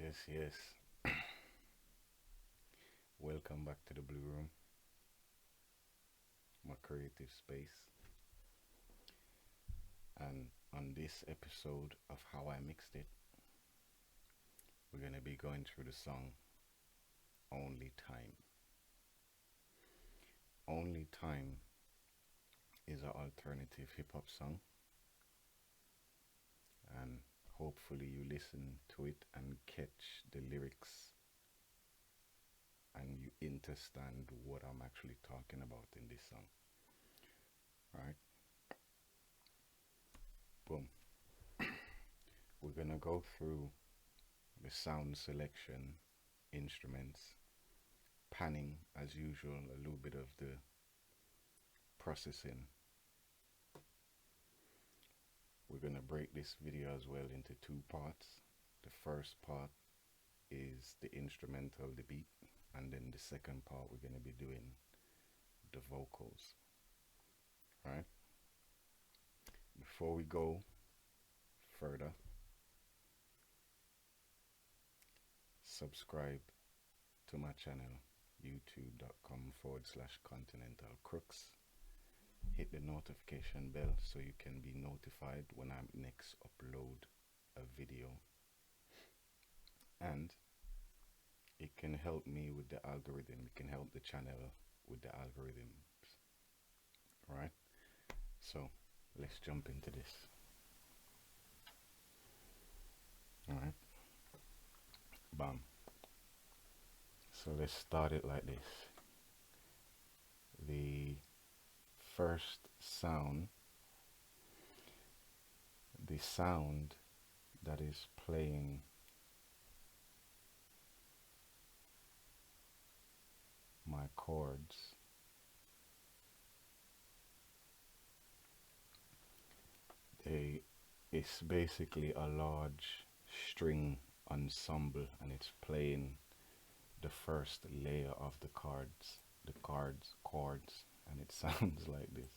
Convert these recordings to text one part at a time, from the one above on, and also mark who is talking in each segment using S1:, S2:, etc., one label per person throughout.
S1: Yes. Welcome back to the Blue Room, my creative space. And on this episode of How I Mixed It, we're going to be going through the song Only Time. Only Time is an alternative hip hop song, and hopefully you listen to it and catch the lyrics and you understand what I'm actually talking about in this song. Right? Boom. We're gonna go through the sound selection, instruments, panning as usual, a little bit of the processing. We're gonna break this video as well into two parts. The first part is the instrumental, the beat, and then the second part we're gonna be doing the vocals. Right? Before we go further, subscribe to my channel, youtube.com/ContinentalCrooks. Hit the notification bell so you can be notified when I next upload a video, and it can help me with the algorithm. It can help the channel with the algorithms. Alright, so let's jump into this. Alright, bam. So let's start it like this. The first sound, the sound that is playing my chords, it's basically a large string ensemble, and it's playing the first layer of the chords, and it sounds like this.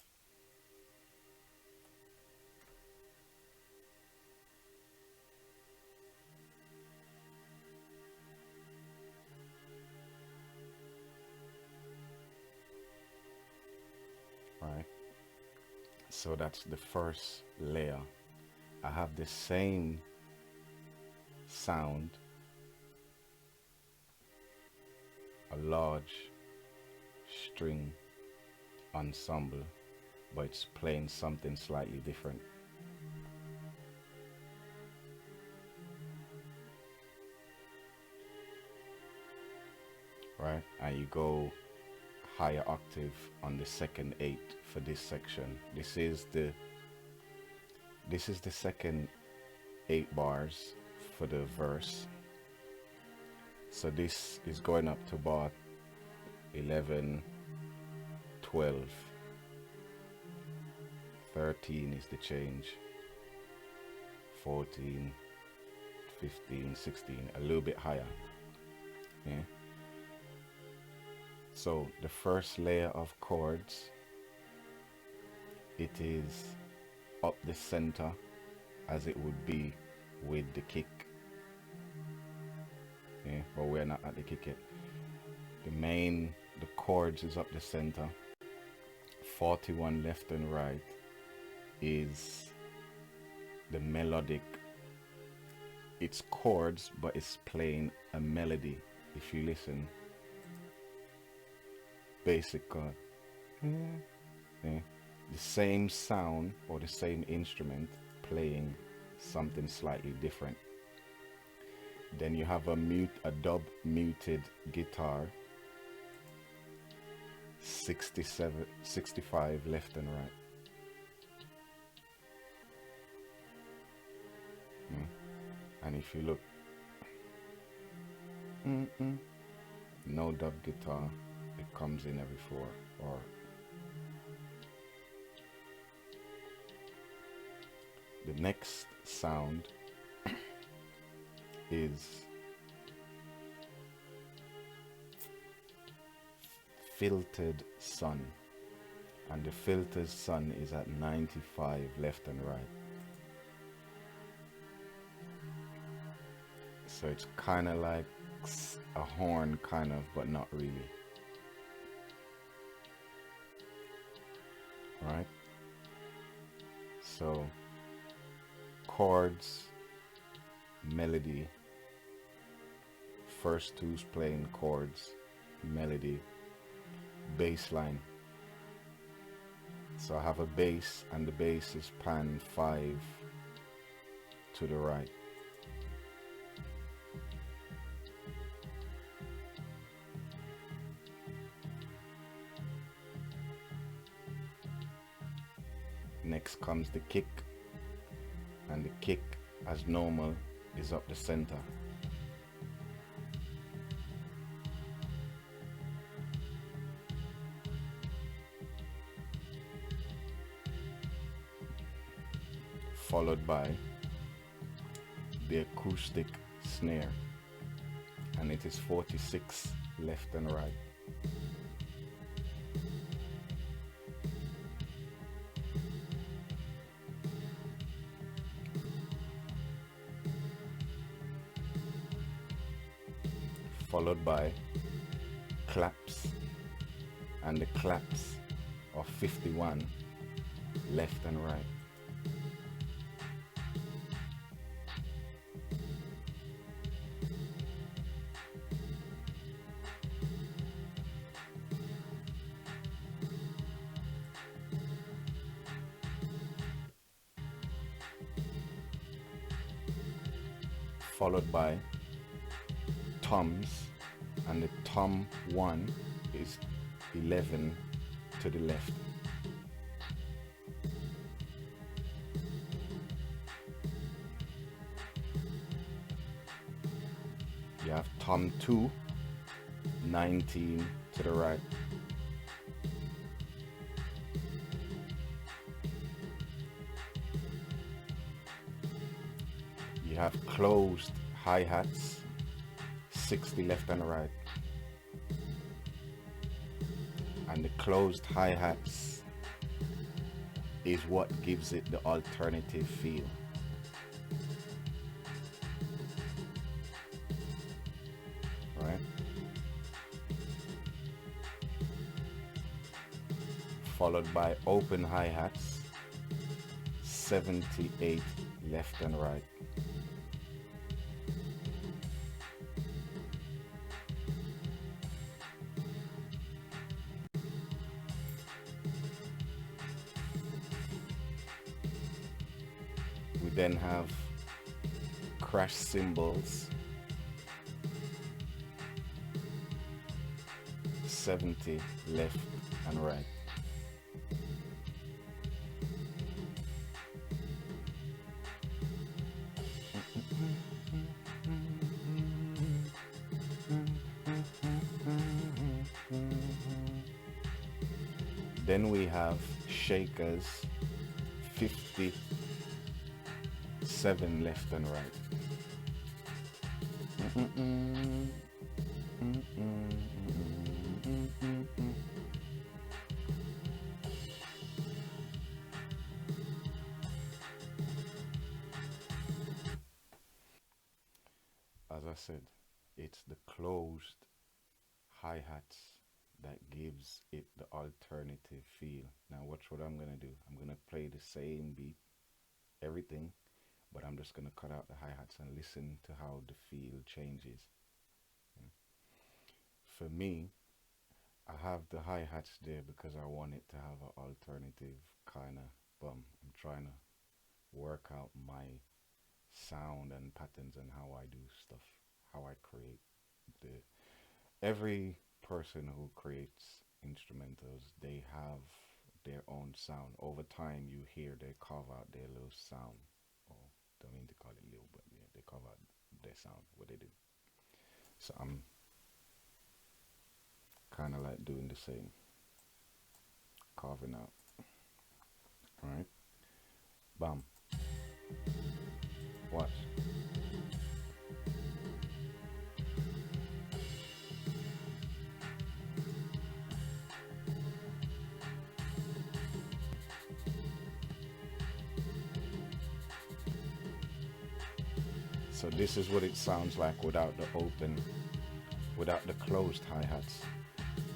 S1: Right, so that's the first layer. I have the same sound, a large string ensemble, but it's playing something slightly different. Right, and you go higher octave on the second 8 for this section. This is the second 8 bars for the verse. So this is going up to bar 11, 12, 13 is the change, 14, 15, 16, a little bit higher. Yeah. So the first layer of chords, it is up the center as it would be with the kick. Yeah, but we're not at the kick yet. The chords is up the center. 41 left and right is the melodic. It's chords, but it's playing a melody. If you listen, basic chord, yeah, the same sound or the same instrument playing something slightly different. Then you have a dub muted guitar, 65 left and right. And if you look, no dub guitar, it comes in every 4. Or the next sound is filtered sun, and the filtered sun is at 95 left and right. So it's kind of like a horn, kind of, but not really. Right? So chords, melody, first two's playing chords, melody, bass line. So I have a bass, and the bass is pan 5 to the right. Next comes the kick, and the kick, as normal, is up the center. Followed by the acoustic snare, and it is 46 left and right. Followed by claps, and the claps are 51 left and right. Followed by toms, and the tom 1 is 11 to the left. You have tom 2, 19 to the right. You have closed hi-hats, 60 left and right. And the closed hi-hats is what gives it the alternative feel. Right? Followed by open hi-hats, 78 left and right. We then have crash cymbals, 70 left and right. Then we have shakers, 57 left and right. As I said, it's the closed hi-hats that gives it the alternative feel. Now watch what I'm gonna do. I'm gonna play the same beat, everything, but I'm just gonna cut out the hi-hats and listen to how the feel changes. For me, I have the hi-hats there because I want it to have an alternative kind of bum. I'm trying to work out my sound and patterns and how I do stuff, how I create every person who creates instrumentals, they have their own sound. Over time you hear they carve out their little sound, or don't mean to call it little, but yeah, they carve out their sound, what they do. So I'm kind of like doing the same, carving out. Alright, bam, watch. So this is what it sounds like without the open, without the closed hi-hats,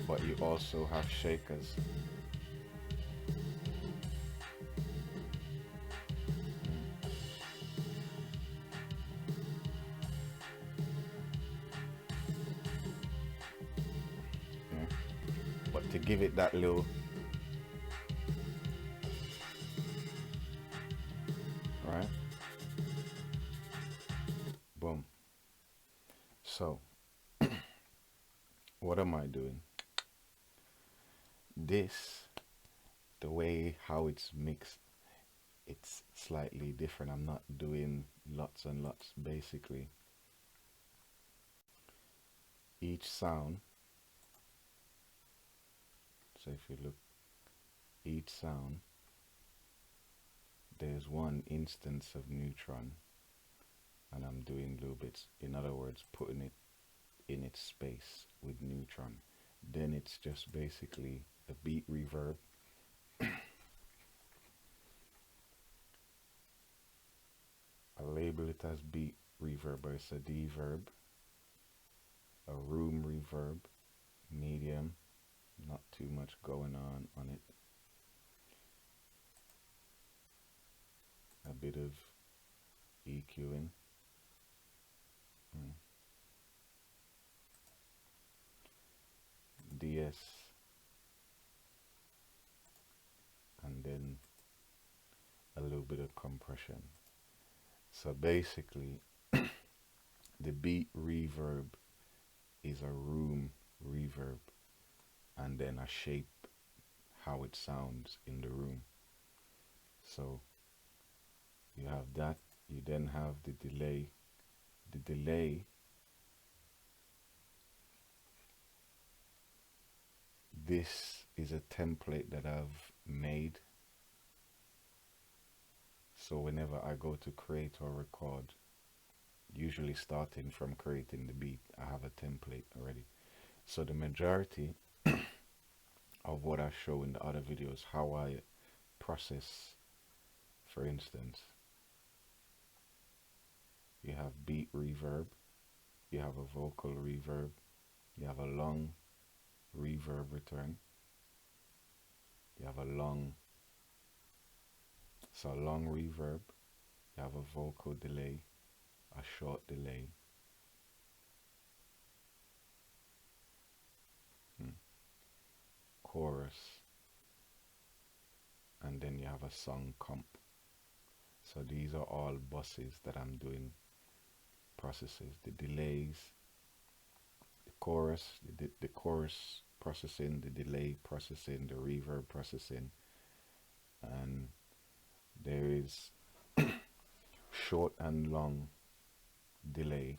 S1: but you also have shakers. Yeah. But to give it that little, right? Boom. So what am I doing? This, the way how it's mixed, it's slightly different. I'm not doing lots and lots. Basically, each sound, so if you look, each sound, there's one instance of neutron, and I'm doing little bits, in other words, putting it in its space with neutron. Then it's just basically a beat reverb. I label it as beat reverb, but it's a deverb, a room reverb, medium, not too much going on it, a bit of EQing, DS, and then a little bit of compression. So basically, the beat reverb is a room reverb, and then I shape how it sounds in the room. So you have that, you then have the delay. The delay, this is a template that I've made. So whenever I go to create or record, usually starting from creating the beat, I have a template already. So the majority of what I show in the other videos, how I process, for instance, you have beat reverb, you have a vocal reverb, you have a long reverb return, you have a long reverb, you have a vocal delay, a short delay, chorus, and then you have a song comp. So these are all buses that I'm doing processes. The delays, the chorus, the chorus processing, the delay processing, the reverb processing, and there is short and long delay.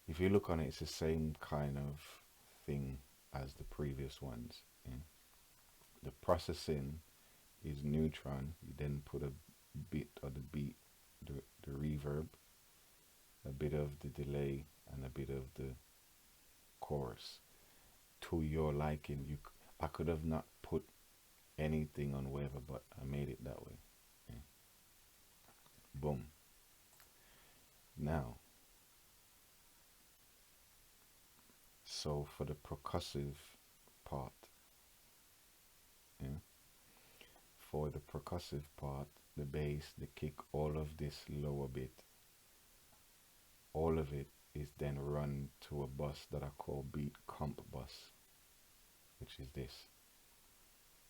S1: If you look on it, it's the same kind of thing as the previous ones. Yeah? The processing is neutron. You then put a bit of the beat, the reverb, a bit of the delay, and a bit of the chorus to your liking. I could have not put anything on whatever, but I made it that way. Yeah. Boom. Now, so for the percussive part, yeah, for the percussive part, the bass, the kick, all of this lower bit, all of it is then run to a bus that I call beat comp bus, which is this.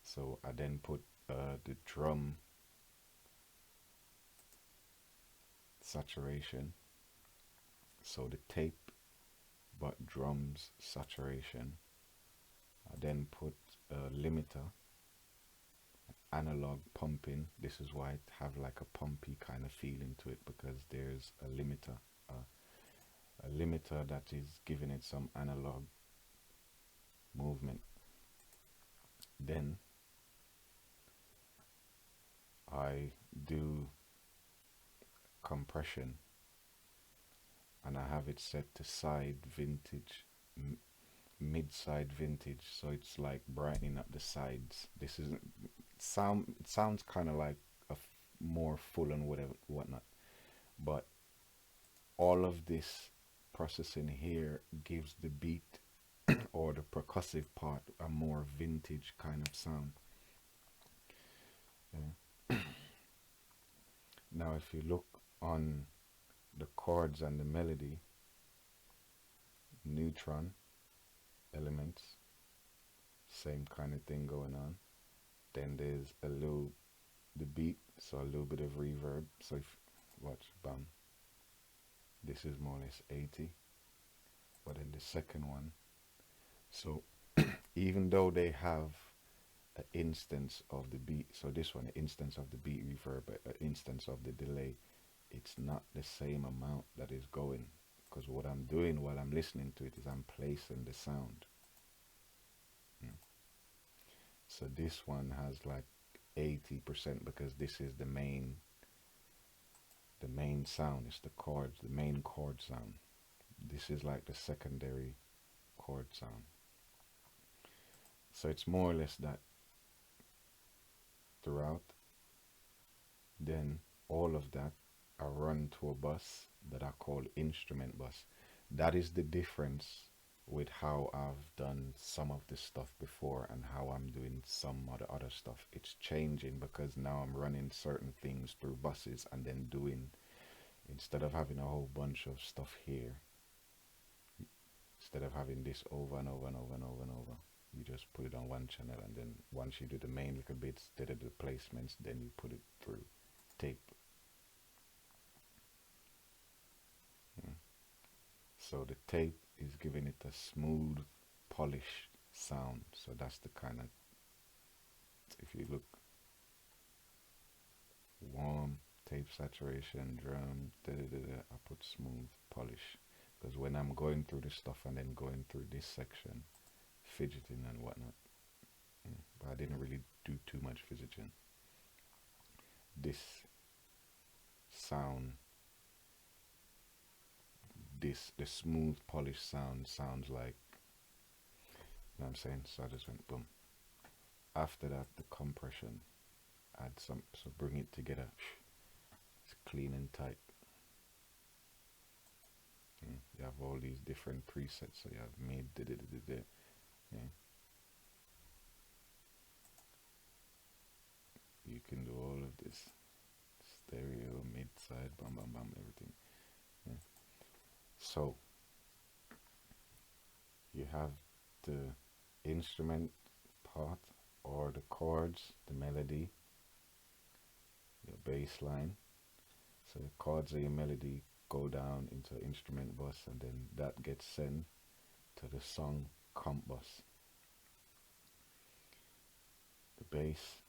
S1: So I then put the drum saturation, so the tape but drums saturation. I then put a limiter, analog pumping. This is why it have like a pumpy kind of feeling to it, because there's a limiter that is giving it some analog movement. Then I do compression, and I have it set to side vintage, mid-side vintage, so it's like brightening up the sides. This is it sounds kind of like a more full and whatnot, but all of this processing here gives the beat or the percussive part a more vintage kind of sound. Yeah. Now if you look on the chords and the melody, neutron elements, same kind of thing going on. Then there's a little, the beat, so a little bit of reverb. So if, watch, bam, this is more or less 80, but then the second one, so even though they have an instance of the beat, so this one, an instance of the beat reverb, an instance of the delay, it's not the same amount that is going, because what I'm doing while I'm listening to it is I'm placing the sound. So this one has like 80% because this is the main sound. It's the chords, the main chord sound. This is like the secondary chord sound. So it's more or less that throughout. Then all of that are run to a bus that are called instrument bus. That is the difference with how I've done some of this stuff before and how I'm doing some of the other stuff. It's changing because now I'm running certain things through buses and then doing, instead of having a whole bunch of stuff here, instead of having this over and over and over and over and over, you just put it on one channel, and then once you do the main little bits, instead of the placements, then you put it through tape. So the tape is giving it a smooth, polished sound. So that's the kind of, if you look, warm, tape saturation, drum, I put smooth, polish. Because when I'm going through this stuff and then going through this section, fidgeting and whatnot, but I didn't really do too much fidgeting. This sound, the smooth polished sound sounds like, you know what I'm saying? So I just went boom. After that, the compression, add some, so bring it together. It's clean and tight. You have all these different presets, so you have mid, yeah. You can do all of this, stereo, mid, side, bam, bam, bam, everything. Yeah. So you have the instrument part, or the chords, the melody, your bass line. So the chords of your melody go down into an instrument bus, and then that gets sent to the song comp bus. The bass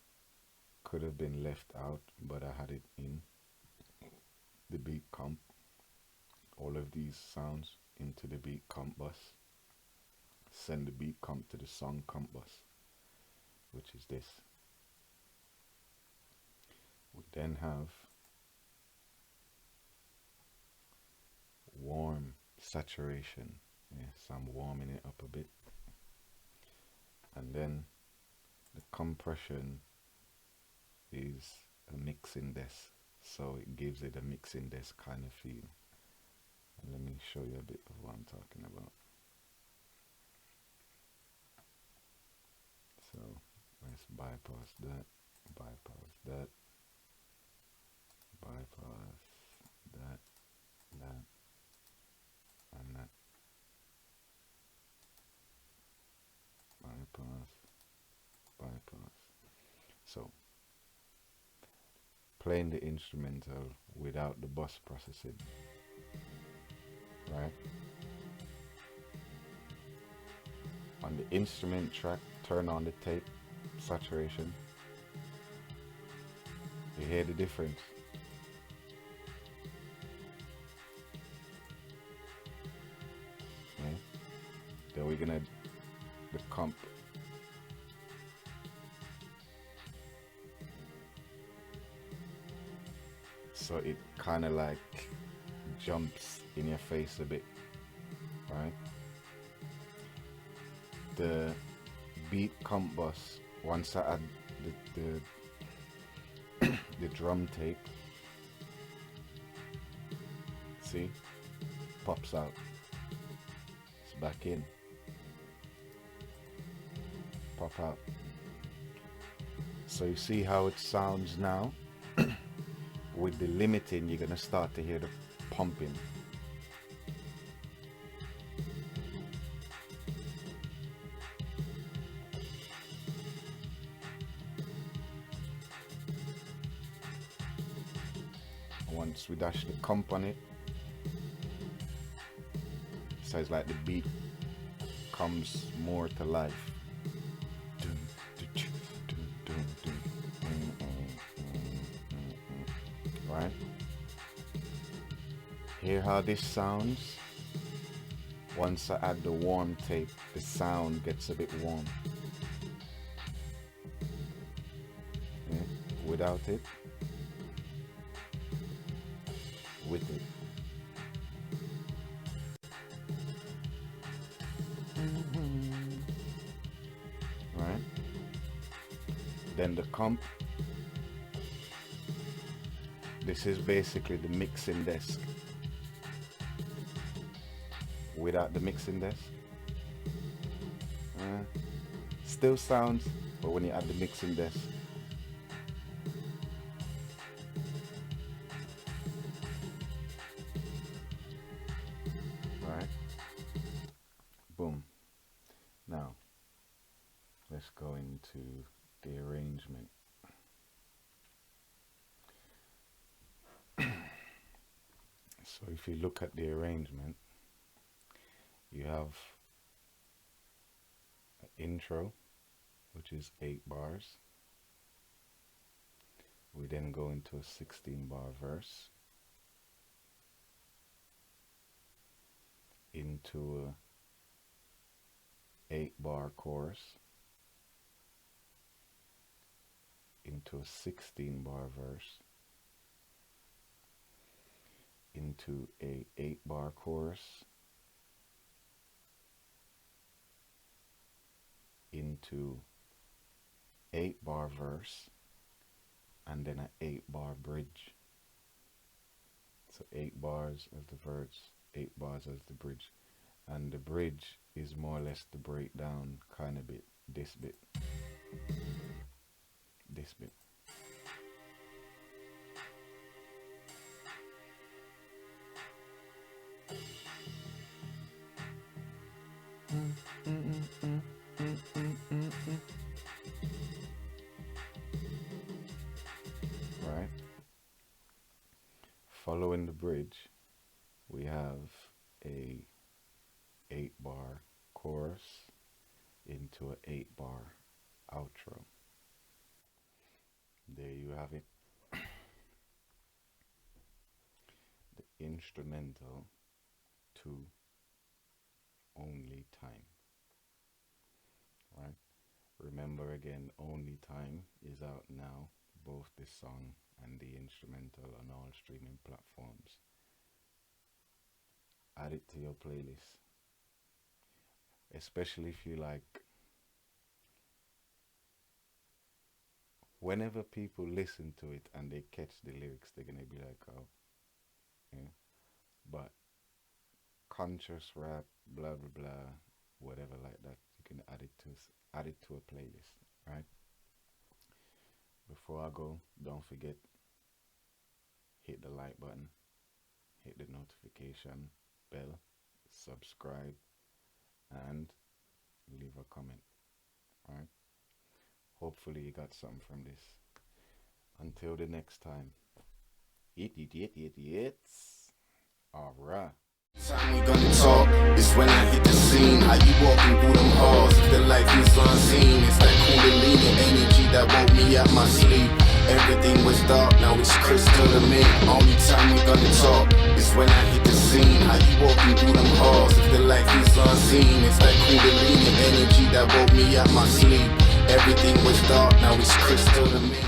S1: could have been left out, but I had it in the beat comp. All of these sounds into the beat comp bus. Send the beat comp to the song comp bus, which is this. We then have warm saturation. Yes, I'm warming it up a bit. And then the compression is a mixing desk, so it gives it a mixing desk kind of feel. And let me show you a bit of what I'm talking about. So let's bypass that, bypass that, bypass that, and that. Bypass. So playing the instrumental without the bus processing, right? On the instrument track, turn on the tape saturation. You hear the difference? Yeah. Then we're gonna the comp. So it kind of like jumps in your face a bit, right? The beat comp bus, once I add the drum tape, see, pops out. It's back in. Pop out. So you see how it sounds now? With the limiting, you're going to start to hear the pumping. Once we dash the comp on it, so it's like the beat comes more to life. Right? Hear how this sounds? Once I add the warm tape, the sound gets a bit warm. Yeah? Without it, with it. Right? Then the comp. This is basically the mixing desk. Without the mixing desk, still sounds, but when you add the mixing desk, right? Boom. Now, let's go into the arrangement. So if you look at the arrangement, you have an intro, which is 8 bars. We then go into a 16-bar verse, into a 8-bar chorus, into a 16-bar verse, into a 8-bar chorus, into 8-bar verse, and then an 8-bar bridge. So 8 bars as the verse, 8 bars as the bridge, and the bridge is more or less the breakdown kind of bit. This bit, this bit. Right. Following the bridge, we have a 8-bar chorus into an 8-bar outro. There you have it. The instrumental to Only Time. Right? Remember again, Only Time is out now, both the song and the instrumental on all streaming platforms. Add it to your playlist, especially if you like. Whenever people listen to it and they catch the lyrics, they're gonna be like, oh, yeah. But conscious rap, blah blah blah, whatever like that, you can add it to a playlist, right? Before I go, don't forget, hit the like button, hit the notification bell, subscribe, and leave a comment, right? Hopefully you got something from this. Until the next time, it's alright.
S2: Time we gonna talk is when I hit the scene. How you walking through them halls? The life is unseen. It's that kundalini energy that woke me out my sleep. Everything was dark, now it's crystal to me. Only time we gonna talk is when I hit the scene. How you walking through them halls? If the life is unseen, it's that kundalini energy that woke me out my sleep. Everything was dark, now it's crystal to me.